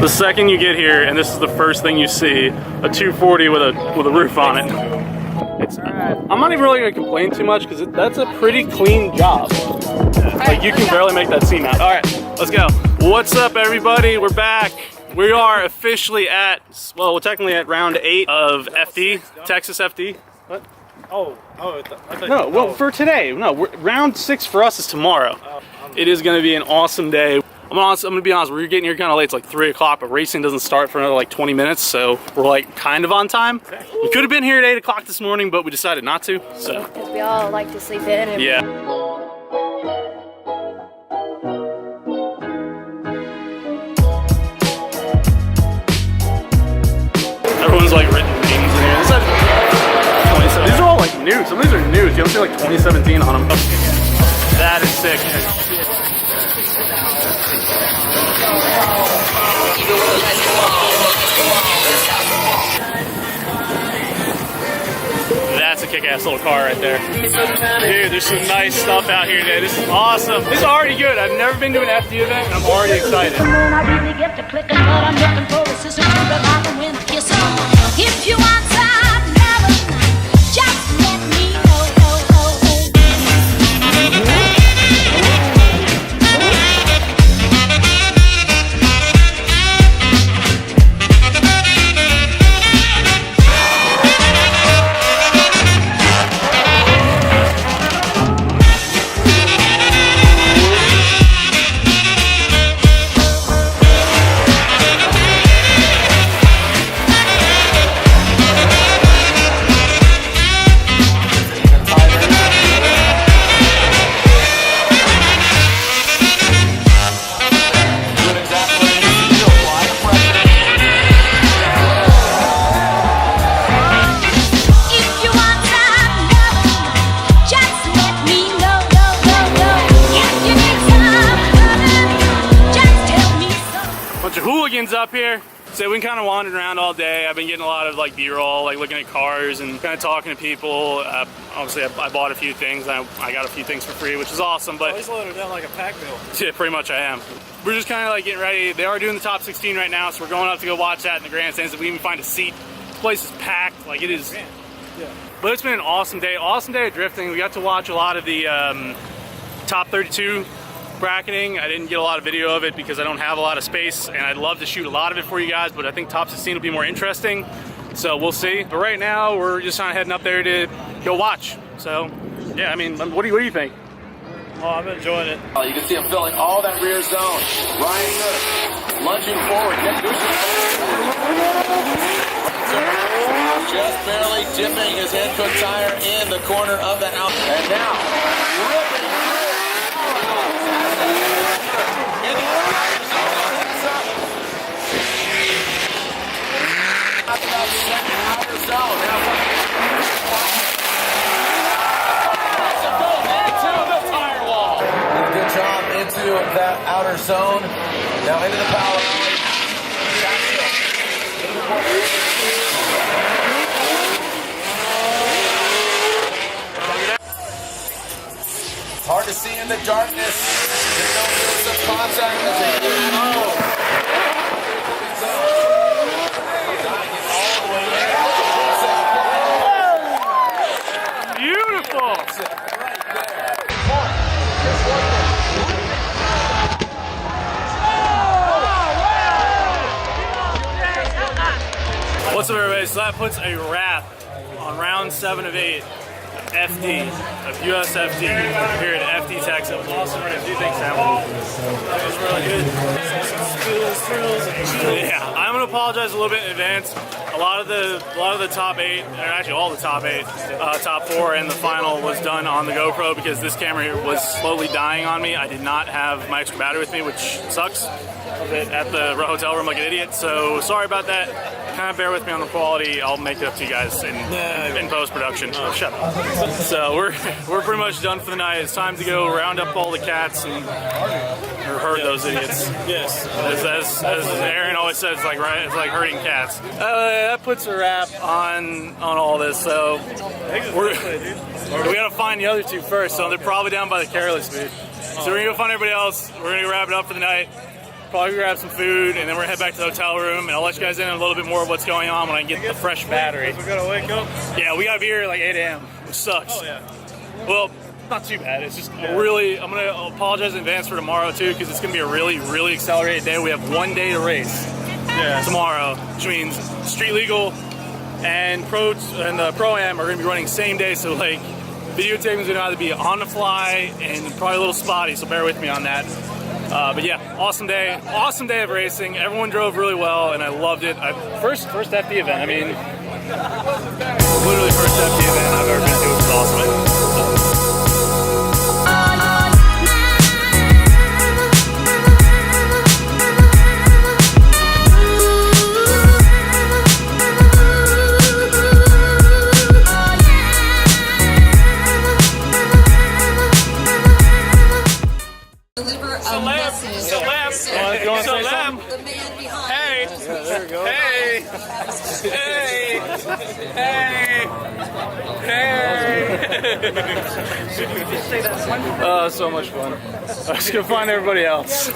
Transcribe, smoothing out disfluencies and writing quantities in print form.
The second you get here, and this is the first thing you see, a 240 with a roof on it. I'm not even really gonna complain too much because that's a pretty clean job. Like you can barely make that seam out. All right, let's go. What's up, everybody? We're back. We are officially at, well, we're technically at round 8 of FD, Texas FD. What? No, well, for today. No, round 6 for us is tomorrow. It is going to be an awesome day. I'm going to be honest, we're getting here kind of late. It's like 3 o'clock, but racing doesn't start for another like 20 minutes, so we're like kind of on time. We could have been here at 8 o'clock this morning, but we decided not to, so. Because we all like to sleep in. And yeah. Everyone's like written names in here. This is 27. These are all like new. Some of these are new. You don't see like 2017 on them. Oh, that is sick. That's a kick-ass little car right there. Dude, there's some nice stuff out here today. This is awesome. This is already good. I've never been to an FD event, and I'm already excited. If you want time, never just let me know. Up here, so we kind of wandered around all day. I've been getting a lot of like B-roll, like looking at cars and kind of talking to people. Obviously, I bought a few things. I got a few things for free, which is awesome. But always loaded down like a pack mule. Yeah, pretty much I am. We're just kind of like getting ready. They are doing the top 16 right now, so we're going up to go watch that in the grandstands. If we even find a seat, this place is packed. Like it is. Yeah. But it's been an awesome day. Awesome day of drifting. We got to watch a lot of the top 32. Bracketing. I didn't get a lot of video of it because I don't have a lot of space, and I'd love to shoot a lot of it for you guys, but I think top 16 will be more interesting, so we'll see. But right now we're just kind of heading up there to go watch. So yeah, I mean, what do you think? Oh, I'm enjoying it. You can see him filling all that rear zone. Ryan Good lunging forward. Just barely dipping his head cook tire in the corner of that out. And now ripping. Good job into that outer zone. Now into the power alley. Hard to see in the darkness. There's no use of contact. Beautiful. What's up, everybody? So that puts a wrap on round 7 of 8 of FD, of USFD here at FD Texas. Awesome race. What do you think, Sam? That was really good. Thrills, and chills. Yeah, I'm gonna apologize a little bit in advance. A lot of the top 8, or actually all the top 8, top 4, and the final was done on the GoPro because this camera here was slowly dying on me. I did not have my extra battery with me, which sucks. At the hotel room like an idiot, so sorry about that. Kind of bear with me on the quality. I'll make it up to you guys in post-production. Oh, shut up. So we're pretty much done for the night. It's time to go round up all the cats and herd those idiots. Yes. As Aaron always says, it's like herding cats. That puts a wrap on all this. So we gotta find the other 2 first. So they're probably down by the careless booth. So we're gonna go find everybody else. We're gonna wrap it up for the night. probably grab some food, and then we're gonna head back to the hotel room, and I'll let you guys in a little bit more of what's going on when I get the fresh battery. We gotta wake up. Yeah, we gotta be here at like 8 a.m., which sucks. Oh, yeah. Well, not too bad. It's just really, I'm gonna apologize in advance for tomorrow too, because it's gonna be a really, really accelerated day. We have 1 day to race tomorrow, which means street legal and the Pro-Am are gonna be running same day, so like videotaping's gonna either be on the fly and probably a little spotty, so bear with me on that. But yeah, awesome day of racing. Everyone drove really well, and I loved it. First FD event. I mean, literally first FD event I've ever been to. It was awesome. Deliver a message. You want to say something? The man behind. Hey! Yeah, there we go. Hey! Hey! Hey! Hey! Oh, so much fun. I was gonna find everybody else.